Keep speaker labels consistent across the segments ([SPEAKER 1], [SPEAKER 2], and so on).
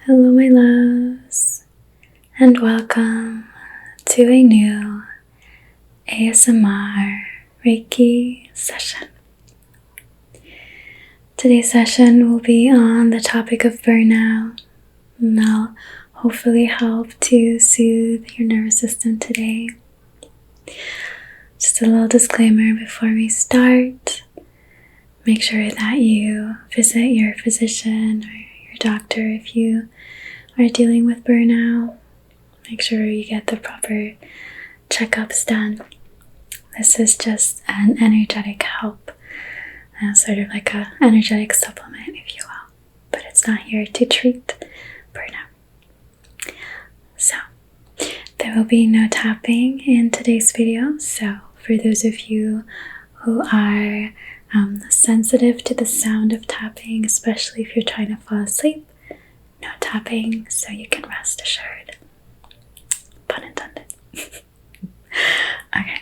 [SPEAKER 1] Hello my loves, and welcome to a new ASMR Reiki session. Today's session will be on the topic of burnout, and I'll hopefully help to soothe your nervous system today. Just a little disclaimer before we start. Make sure that you visit your physician or your doctor if you are dealing with burnout. Make sure you get the proper checkups done. This is just an energetic help, sort of like an energetic supplement, if you will, but it's not here to treat burnout. So, there will be no tapping in today's video, so for those of you who are sensitive to the sound of tapping, especially if you're trying to fall asleep, no tapping, so you can rest assured. Pun intended. Okay,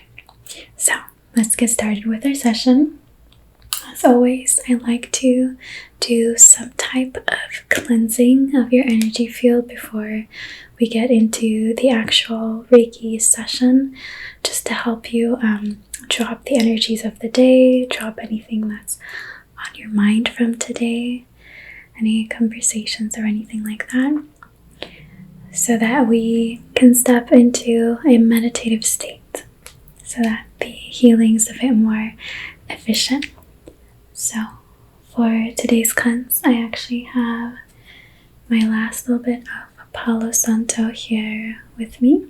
[SPEAKER 1] so let's get started with our session. As always, I like to do some type of cleansing of your energy field before we get into the actual Reiki session, just to help you drop the energies of the day, drop anything that's on your mind from today, any conversations or anything like that, so that we can step into a meditative state, so that the healing is a bit more efficient. So for today's cleanse, I actually have my last little bit of palo santo here with me.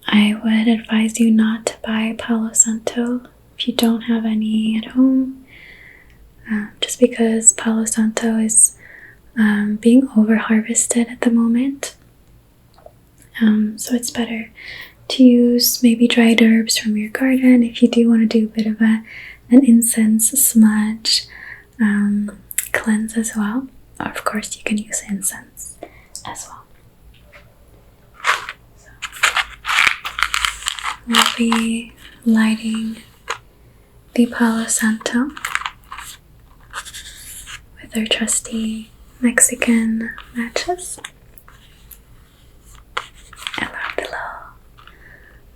[SPEAKER 1] I would advise you not to buy palo santo if you don't have any at home, just because palo santo is being over harvested at the moment. So it's better to use maybe dried herbs from your garden if you do want to do a bit of an incense smudge cleanse as well. Or of course you can use incense as well. So we'll be lighting the palo santo with our trusty Mexican matches. I love the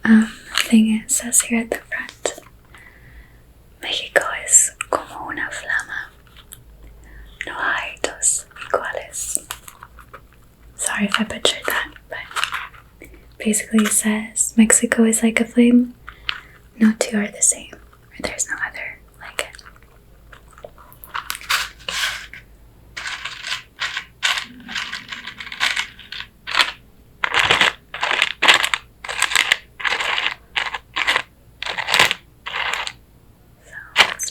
[SPEAKER 1] little thing it says here at the front. Mexico es como una flama. No hay dos iguales. Sorry if I butchered that, but basically it says Mexico is like a flame. No two are the same, or there's no other like it.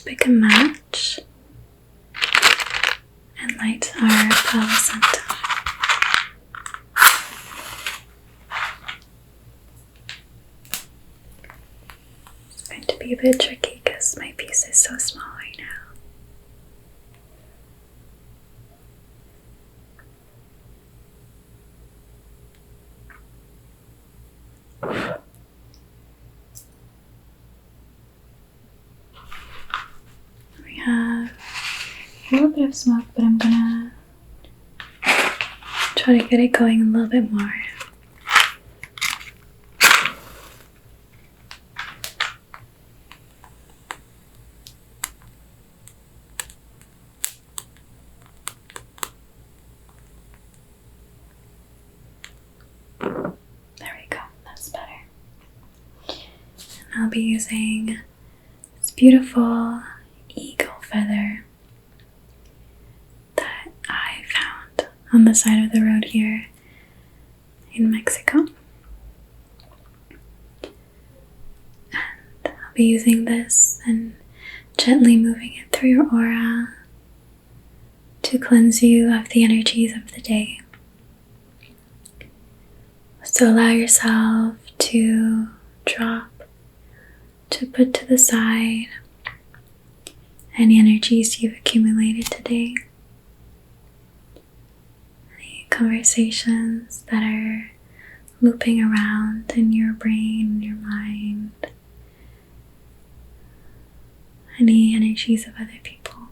[SPEAKER 1] Pick a match and light our palo santo. It's going to be a bit tricky because my piece is so small right now. Have a little bit of smoke, but I'm gonna try to get it going a little bit more. There we go, that's better. And I'll be using this beautiful eagle feather that I found on the side of the road here in Mexico. And I'll be using this and gently moving it through your aura to cleanse you of the energies of the day. So allow yourself to drop, to put to the side any energies you've accumulated today, any conversations that are looping around in your brain, your mind, any energies of other people.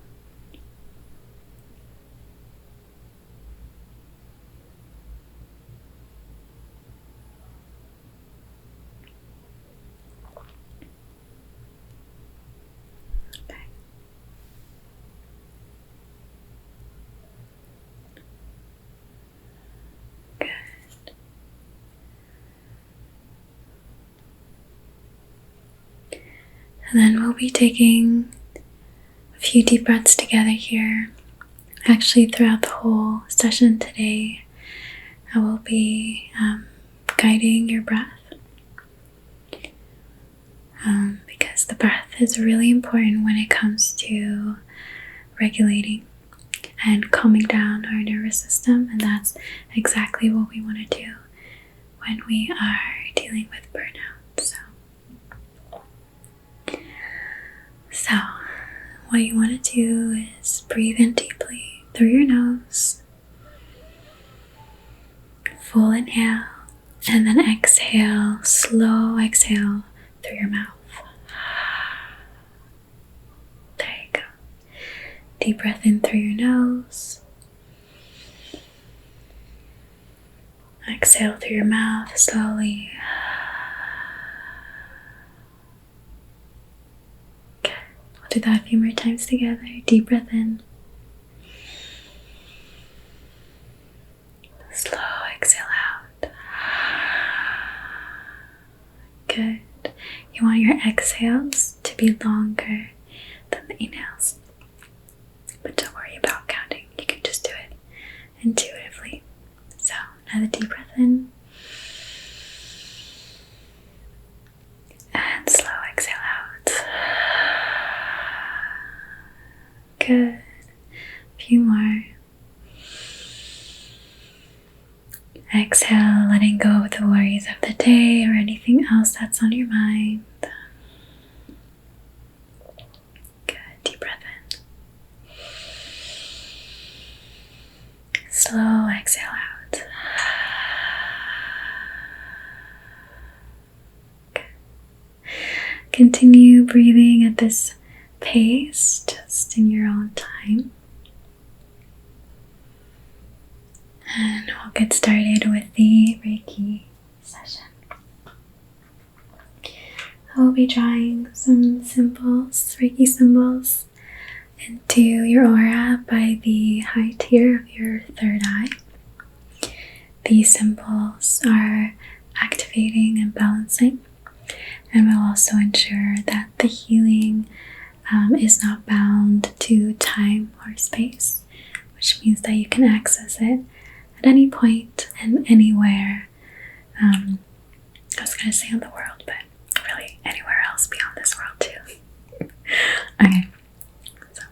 [SPEAKER 1] And then we'll be taking a few deep breaths together here. Actually, throughout the whole session today, I will be guiding your breath. Because the breath is really important when it comes to regulating and calming down our nervous system, and that's exactly what we want to do when we are dealing with burnout. So what you want to do is breathe in deeply through your nose, full inhale, and then exhale, slow exhale through your mouth. There you go. Deep breath in through your nose. Exhale through your mouth slowly. Okay, we'll do that a few more times together. Deep breath in. Slow exhale out. Good. You want your exhales to be longer than the inhales. But don't worry about counting. You can just do it intuitively. So, another deep breath in. And slow exhale out. Good. A few more. Exhale, letting go of the worries of the day or anything else that's on your mind. Good. Deep breath in. Slow exhale out. Good. Continue breathing at this pace, just in your own time. And we'll get started with the Reiki session. I will be drawing some symbols, Reiki symbols, into your aura by the height here of your third eye. These symbols are activating and balancing, and will also ensure that the healing is not bound to time or space, which means that you can access it at any point and anywhere. I was going to say on the world, but really anywhere else beyond this world too. Okay, so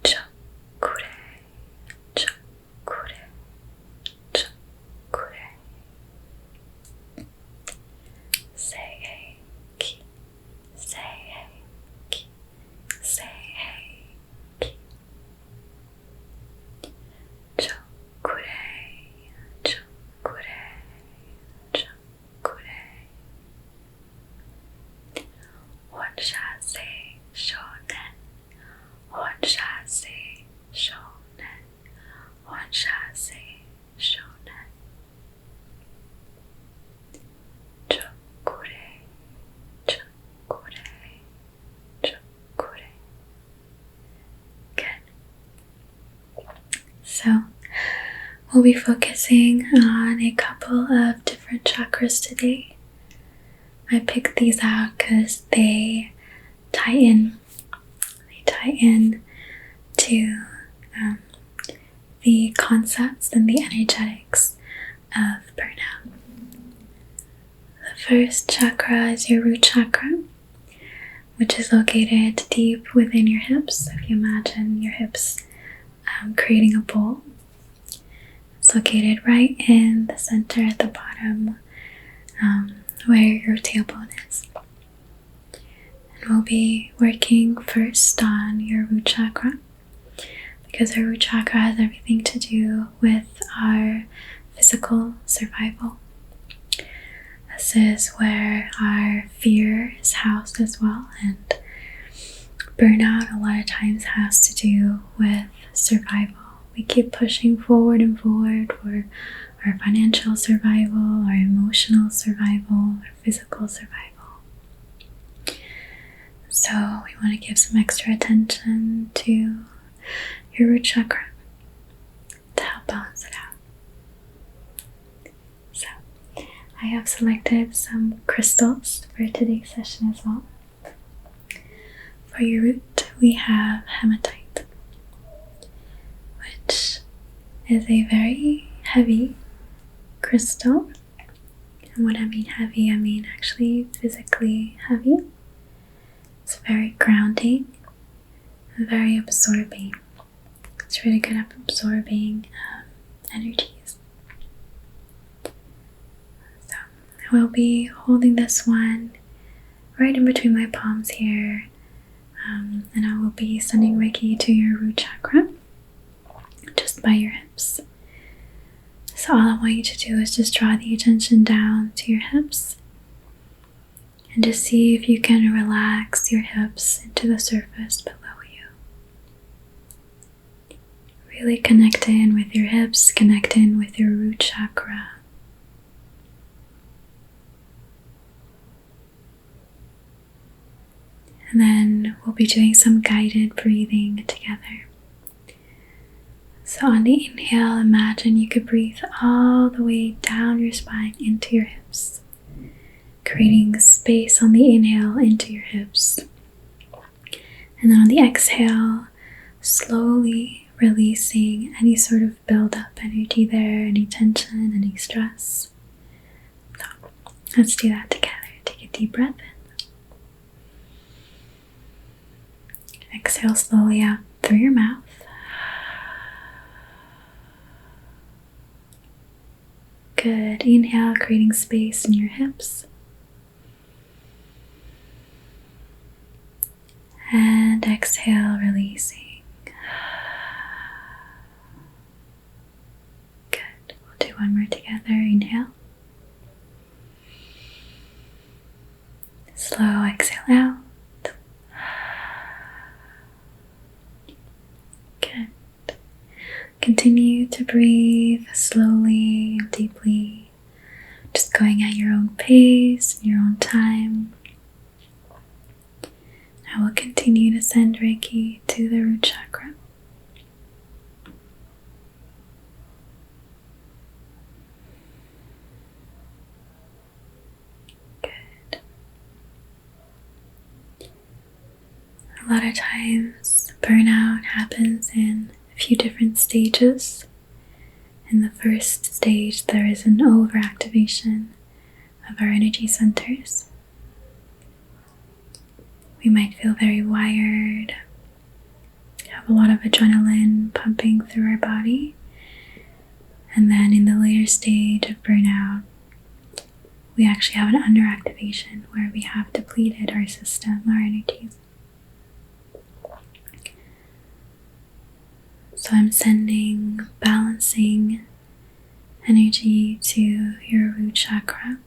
[SPEAKER 1] chakra, chakra, chakra, seiki, seiki, seiki, chakra. So we'll be focusing on a couple of different chakras today. I picked these out because they tie in. They tie in to the concepts and the energetics of burnout. The first chakra is your root chakra, which is located deep within your hips. If you imagine your hips creating a bowl, it's located right in the center at the bottom, where your tailbone is. And we'll be working first on your root chakra, because our root chakra has everything to do with our physical survival. This is where our fear is housed as well, and burnout a lot of times has to do with survival. We keep pushing forward and forward for our financial survival, our emotional survival, our physical survival. So we want to give some extra attention to your root chakra to help balance it out. So I have selected some crystals for today's session as well. For your root, we have hematite, which is a very heavy crystal. And when I mean heavy, I mean actually physically heavy. It's very grounding and very absorbing. It's really good at absorbing energies. So I will be holding this one right in between my palms here, and I will be sending Reiki to your root chakra, just by your hips. So all I want you to do is just draw the attention down to your hips and just see if you can relax your hips into the surface below you. Really connect in with your hips, connect in with your root chakra. And then we'll be doing some guided breathing together. So on the inhale, imagine you could breathe all the way down your spine into your hips, creating space on the inhale into your hips. And then on the exhale, slowly releasing any sort of build-up energy there, any tension, any stress. So let's do that together. Take a deep breath in. Exhale slowly out through your mouth. Good. Inhale, creating space in your hips. And exhale, releasing. Good. We'll do one more together. Inhale. Slow exhale out. Good. Continue to breathe slowly and deeply, just going at your own pace, your own time. I will continue to send Reiki to the root chakra. Good. A lot of times, burnout happens in a few different stages. In the first stage, there is an overactivation of our energy centers. We might feel very wired, have a lot of adrenaline pumping through our body. And then in the later stage of burnout, we actually have an underactivation where we have depleted our system, our energies. So I'm sending balancing energy to your root chakra,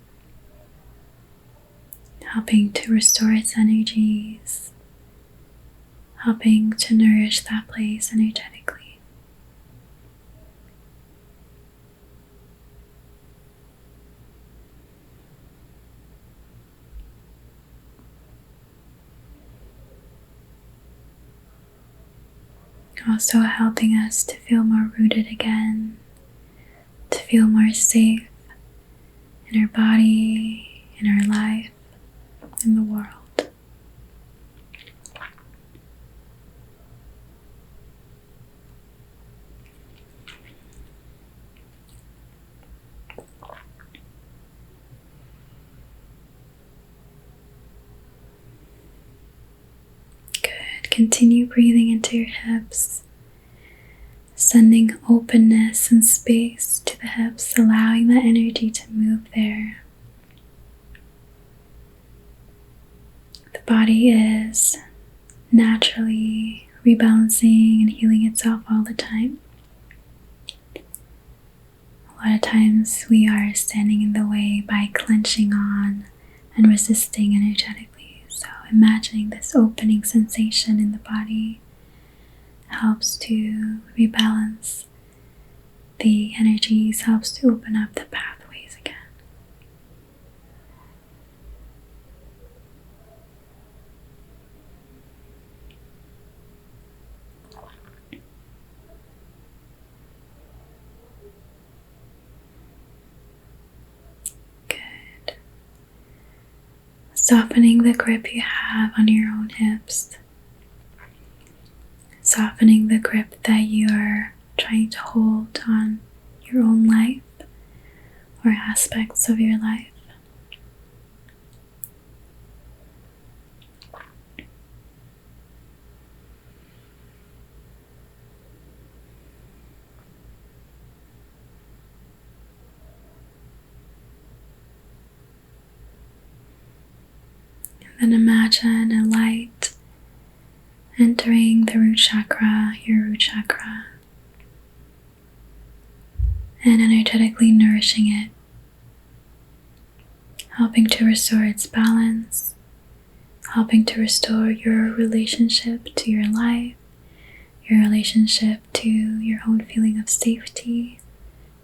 [SPEAKER 1] helping to restore its energies, helping to nourish that place energetically. Also helping us to feel more rooted again, to feel more safe in our body, in our life, in the world. Good. Continue breathing into your hips, sending openness and space to the hips, allowing that energy to move there. The body is naturally rebalancing and healing itself all the time. A lot of times we are standing in the way by clenching on and resisting energetically. So imagining this opening sensation in the body helps to rebalance the energies, helps to open up the pathways again. Softening the grip you have on your own hips, softening the grip that you are trying to hold on your own life or aspects of your life. And then imagine a light entering the root chakra, your root chakra, and energetically nourishing it, helping to restore its balance, helping to restore your relationship to your life, your relationship to your own feeling of safety,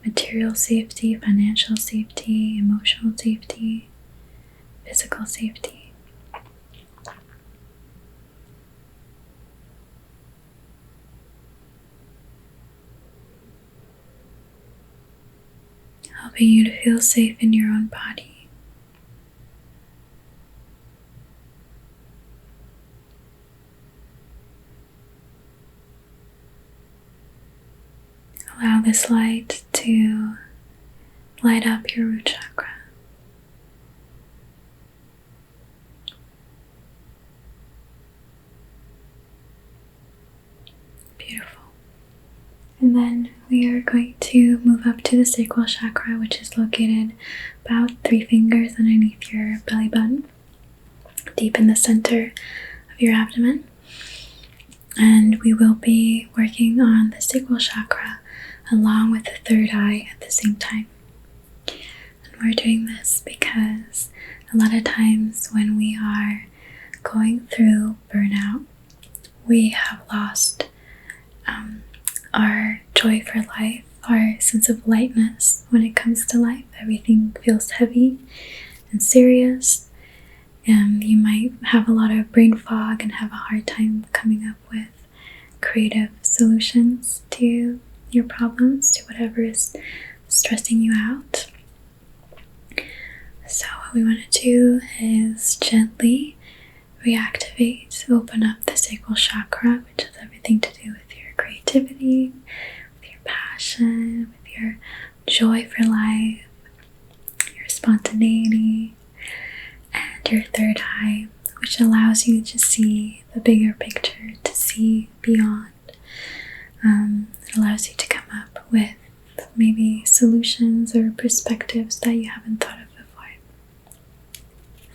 [SPEAKER 1] material safety, financial safety, emotional safety, physical safety. Helping you to feel safe in your own body. Allow this light to light up your root chakra. Beautiful. And then we are going to move up to the sacral chakra, which is located about 3 fingers underneath your belly button, deep in the center of your abdomen. And we will be working on the sacral chakra along with the third eye at the same time. And we're doing this because a lot of times when we are going through burnout, we have lost our joy for life, our sense of lightness when it comes to life. Everything feels heavy and serious. You might have a lot of brain fog and have a hard time coming up with creative solutions to your problems, to whatever is stressing you out. So what we want to do is gently reactivate, open up the sacral chakra, which has everything to do with your creativity, with your passion, with your joy for life, your spontaneity, and your third eye, which allows you to see the bigger picture, to see beyond. It allows you to come up with maybe solutions or perspectives that you haven't thought of before.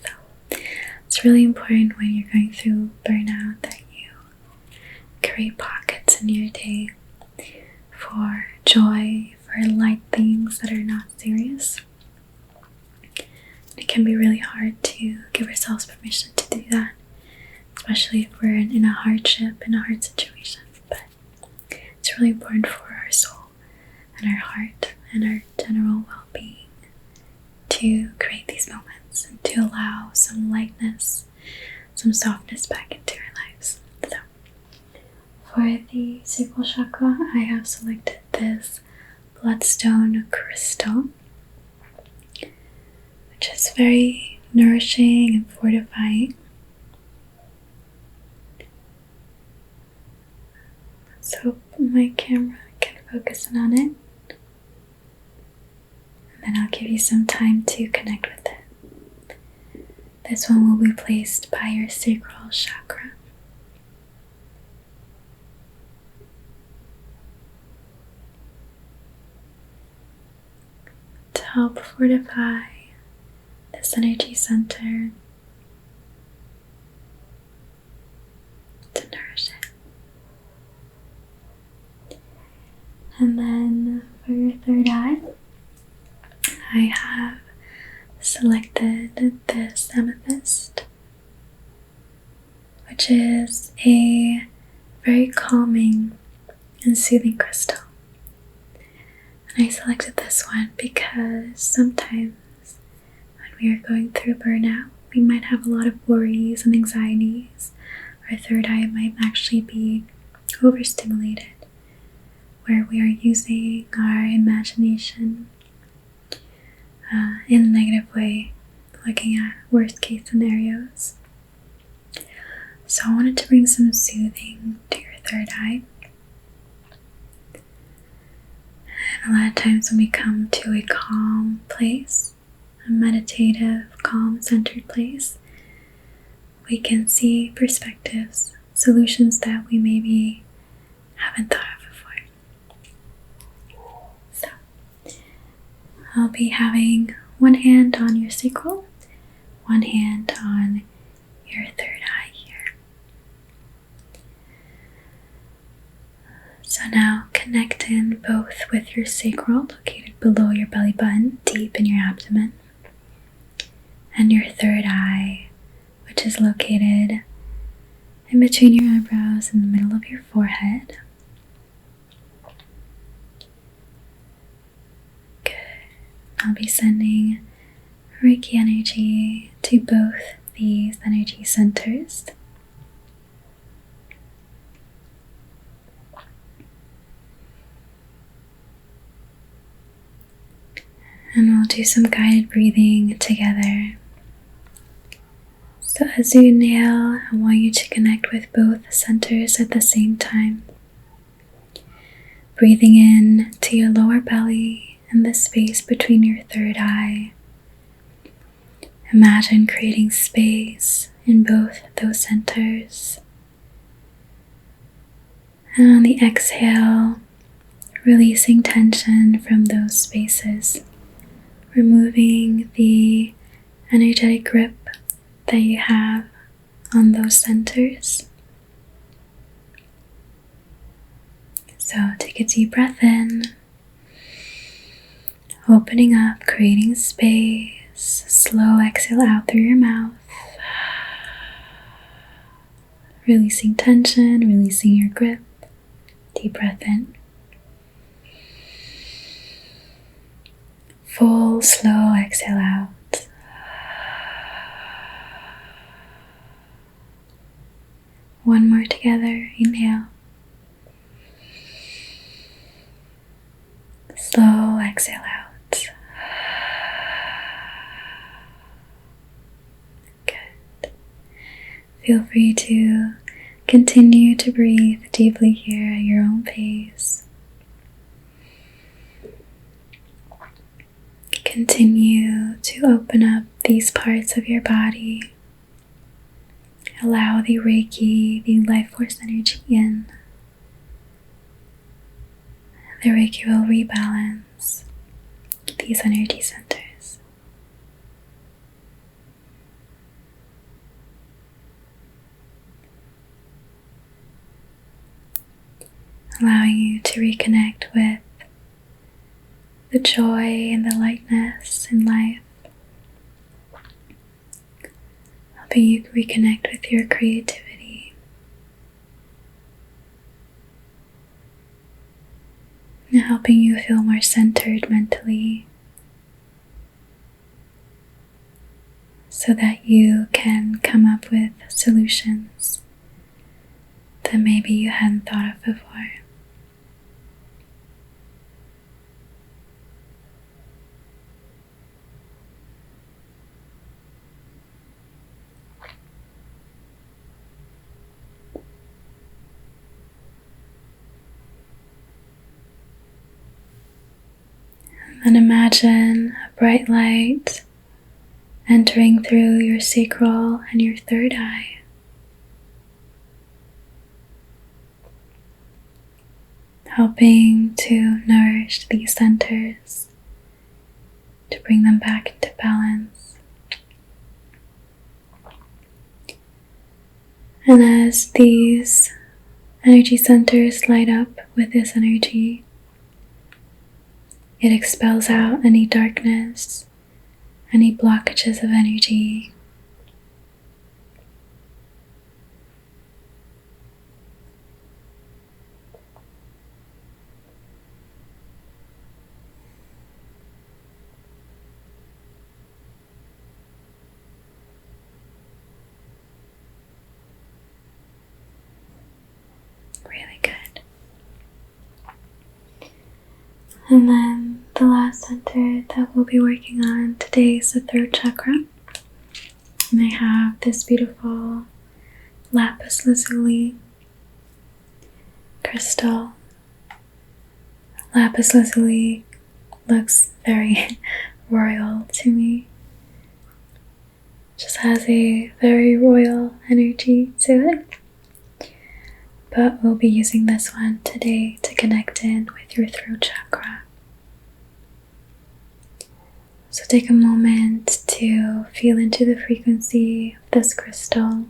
[SPEAKER 1] So it's really important when you're going through burnout that you create pockets in your day for joy, for light things that are not serious. It can be really hard to give ourselves permission to do that, especially if we're in a hardship, in a hard situation. But it's really important for our soul and our heart and our general well-being to create these moments and to allow some lightness, some softness back into our lives. So for the sacral chakra, I have selected this bloodstone crystal, which is very nourishing and fortifying. Let's hope my camera can focus in on it. And then I'll give you some time to connect with it. This one will be placed by your sacral chakra. To help fortify this energy center, to nourish it. And then for your third eye, I have selected this amethyst, which is a very calming and soothing crystal. And I selected this one because sometimes when we are going through burnout, we might have a lot of worries and anxieties. Our third eye might actually be overstimulated, where we are using our imagination in a negative way, looking at worst case scenarios. So I wanted to bring some soothing to your third eye. And a lot of times when we come to a calm place, a meditative, calm, centered place, we can see perspectives, solutions that we maybe haven't thought of before. So, I'll be having one hand on your sacral, one hand on your third eye here. So now connect in both with your sacral, located below your belly button, deep in your abdomen, and your third eye, which is located in between your eyebrows in the middle of your forehead. Good. I'll be sending Reiki energy to both these energy centers. And we'll do some guided breathing together. So as you inhale, I want you to connect with both centers at the same time. Breathing in to your lower belly and the space between your third eye. Imagine creating space in both those centers. And on the exhale, releasing tension from those spaces. Removing the energetic grip that you have on those centers. So take a deep breath in, opening up, creating space. Slow exhale out through your mouth. Releasing tension, releasing your grip. Deep breath in. Full, slow exhale out. One more together. Inhale. Slow exhale out. Good. Feel free to continue to breathe deeply here at your own pace. Continue to open up these parts of your body. Allow the Reiki, the life force energy in. The Reiki will rebalance these energy centers. Allowing you to reconnect with the joy and the lightness in life. Helping you reconnect with your creativity. And helping you feel more centered mentally. So that you can come up with solutions that maybe you hadn't thought of before. And imagine a bright light entering through your sacral and your third eye. Helping to nourish these centers, to bring them back into balance. And as these energy centers light up with this energy, it expels out any darkness, any blockages of energy. Really good. And then the last center that we'll be working on today is the throat chakra. And I have this beautiful lapis lazuli. crystal. Lapis lazuli looks very royal to me. Just has a very royal energy to it. But we'll be using this one today to connect in with your throat chakra. So take a moment to feel into the frequency of this crystal.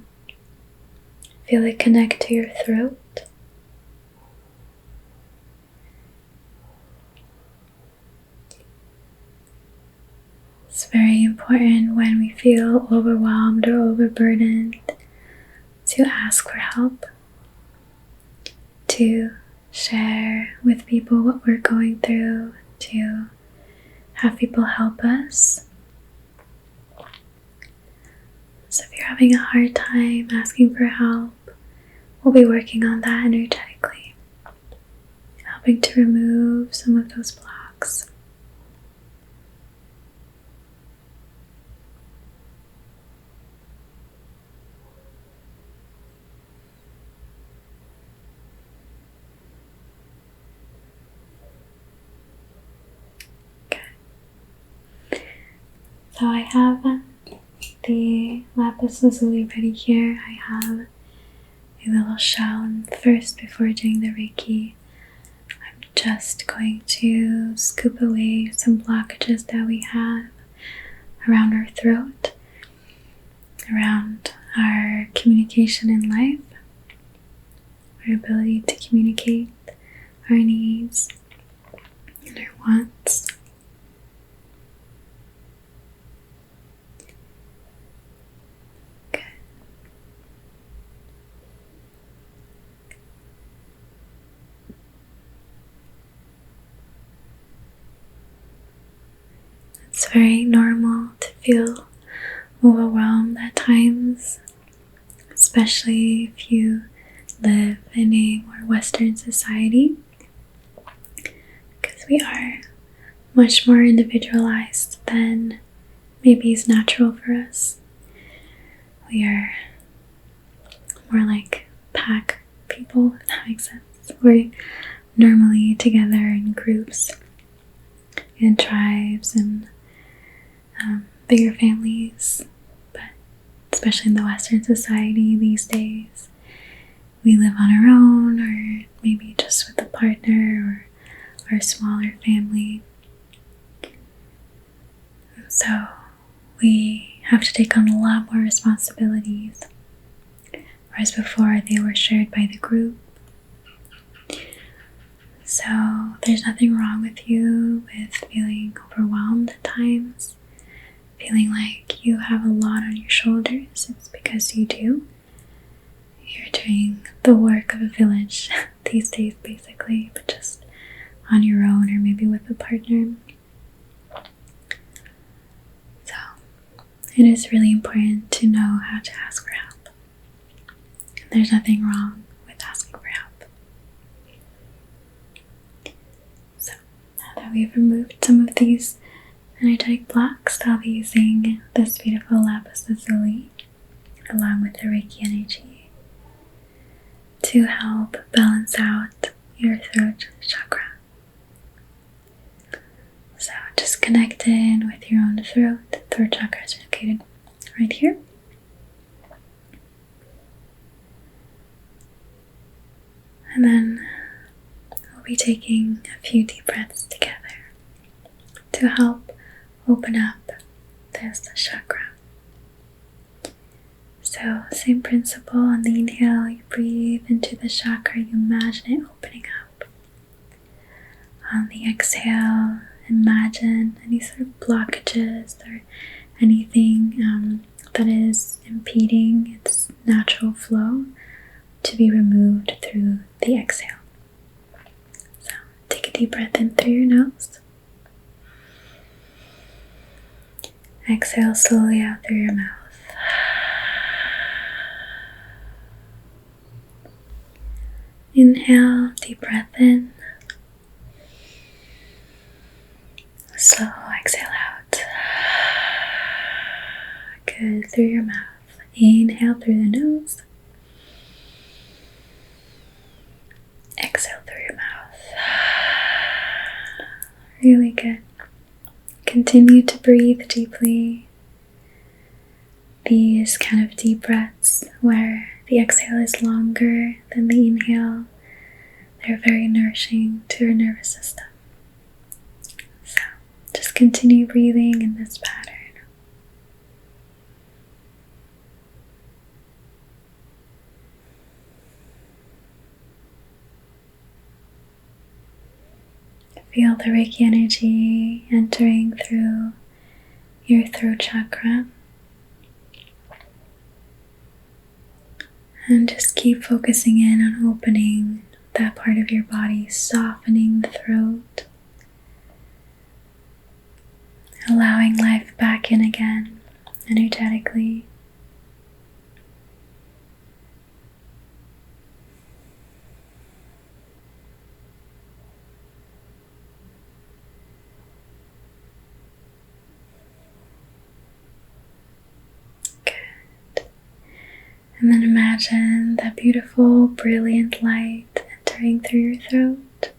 [SPEAKER 1] Feel it connect to your throat. It's very important when we feel overwhelmed or overburdened to ask for help, to share with people what we're going through, to have people help us. So if you're having a hard time asking for help, we'll be working on that energetically, helping to remove some of those blocks. So I have the lapis lazuli ready here. I have a little shell, and first, before doing the Reiki, I'm just going to scoop away some blockages that we have around our throat, around our communication in life, our ability to communicate our needs and our wants. It's very normal to feel overwhelmed at times, especially if you live in a more Western society, because we are much more individualized than maybe is natural for us. We are more like pack people, if that makes sense. We're normally together in groups, in tribes, and bigger families, but especially in the Western society these days, we live on our own, or maybe just with a partner or a smaller family. So we have to take on a lot more responsibilities, whereas before they were shared by the group. So there's nothing wrong with you with feeling overwhelmed at times, feeling like you have a lot on your shoulders. It's because you do. You're doing the work of a village these days, basically, but just on your own or maybe with a partner. So it is really important to know how to ask for help. There's nothing wrong with asking for help. So now that we've removed some of these energetic blocks, I'll be using this beautiful lapis lazuli along with the Reiki energy to help balance out your throat chakra. So just connect in with your own throat. The throat chakra is located right here. And then we'll be taking a few deep breaths together to help open up this chakra. So same principle. On the inhale, you breathe into the chakra, you imagine it opening up. On the exhale, imagine any sort of blockages or anything that is impeding its natural flow to be removed through the exhale. So take a deep breath in through your nose. Exhale slowly out through your mouth. Inhale, deep breath in. Slow exhale out. Good, through your mouth. Inhale through the nose. Really good. Continue to breathe deeply. These kind of deep breaths where the exhale is longer than the inhale, they're very nourishing to your nervous system. So just continue breathing in this pattern. Feel the Reiki energy entering through your throat chakra. And just keep focusing in on opening that part of your body, softening the throat, allowing life back in again energetically. And then imagine that beautiful, brilliant light entering through your throat,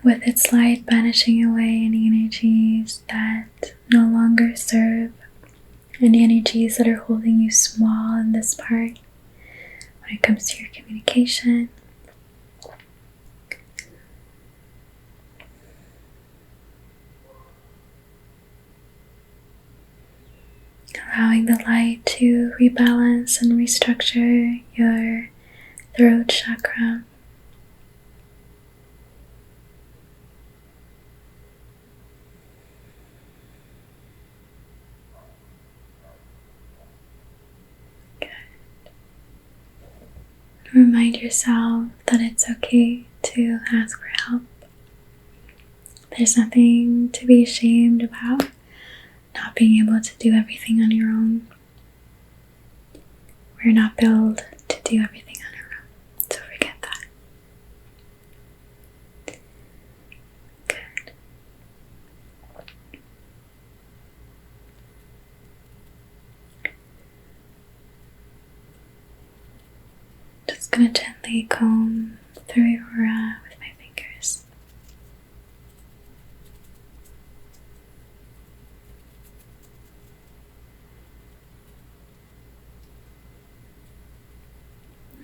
[SPEAKER 1] with its light banishing away any energies that no longer serve, any energies that are holding you small in this part when it comes to your communication. Allowing the light to rebalance and restructure your throat chakra. Good. Remind yourself that it's okay to ask for help. There's nothing to be ashamed about. Not being able to do everything on your own. We're not built to do everything on our own, so forget that. Good. Just gonna gently comb through your aura with my fingers.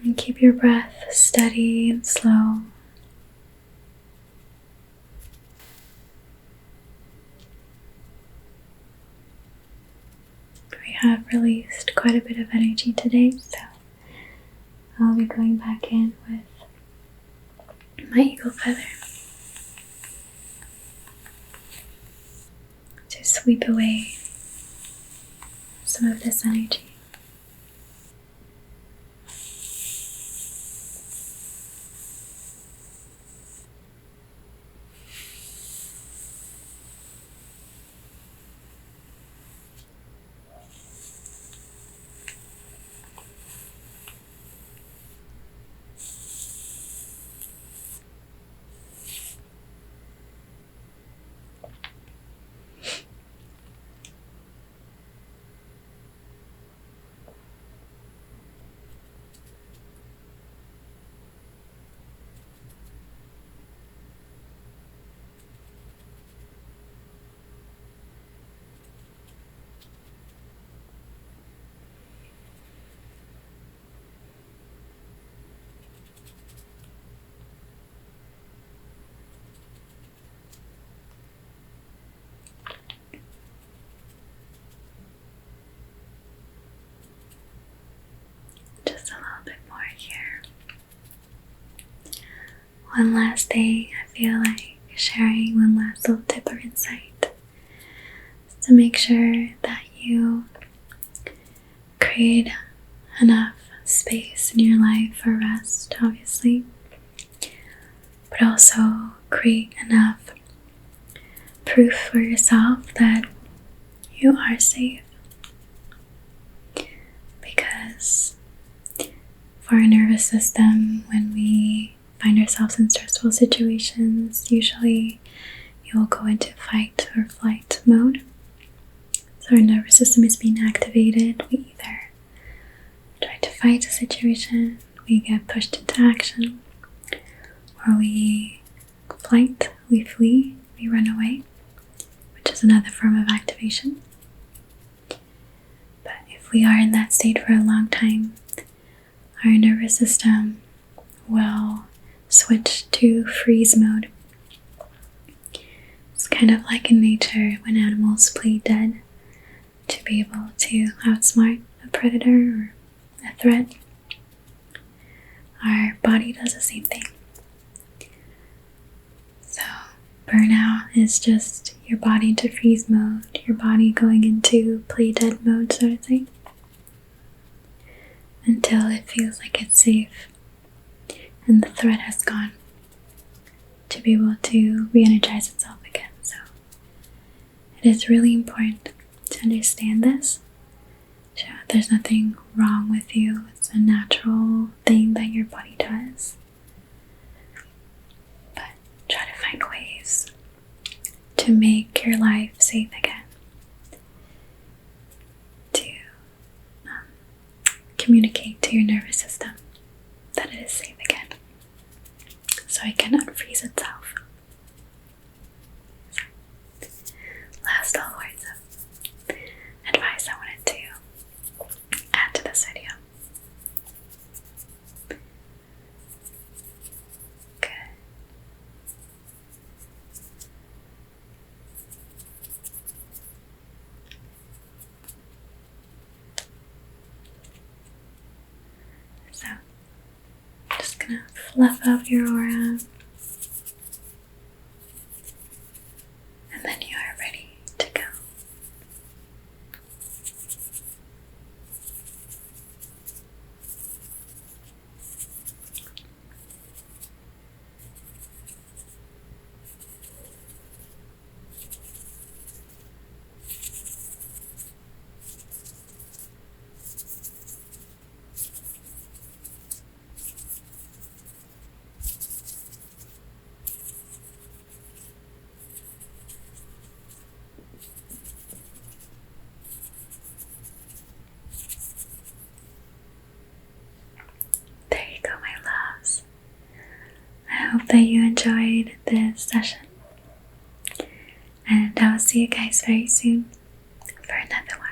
[SPEAKER 1] And keep your breath steady and slow. We have released quite a bit of energy today, so I'll be going back in with my eagle feather to sweep away some of this energy. Just a little bit more here. One last thing, I feel like sharing one last little tip or insight is to make sure that you create enough space in your life for rest, obviously, but also create enough proof for yourself that you are safe. Because for our nervous system, when we find ourselves in stressful situations, usually you will go into fight or flight mode. So our nervous system is being activated. We either try to fight a situation, we get pushed into action, or we flight, we flee, we run away, which is another form of activation. But if we are in that state for a long time, our nervous system will switch to freeze mode. It's kind of like in nature when animals play dead to be able to outsmart a predator or a threat. Our body does the same thing. So burnout is just your body into freeze mode, your body going into play dead mode, sort of thing, until it feels like it's safe and the threat has gone, to be able to re-energize itself again. So it is really important to understand this. So there's nothing wrong with you. It's a natural thing that your body does. But try to find ways to make your life safe again. To communicate to your nervous system that it is safe again, so it can unfreeze itself. So, last little words of advice I wanted to add to this video. Good. So, I'm just gonna fluff out your aura, and then you are ready to go. There you go, my loves. I hope that you enjoyed this session, and I will see you guys very soon for another one.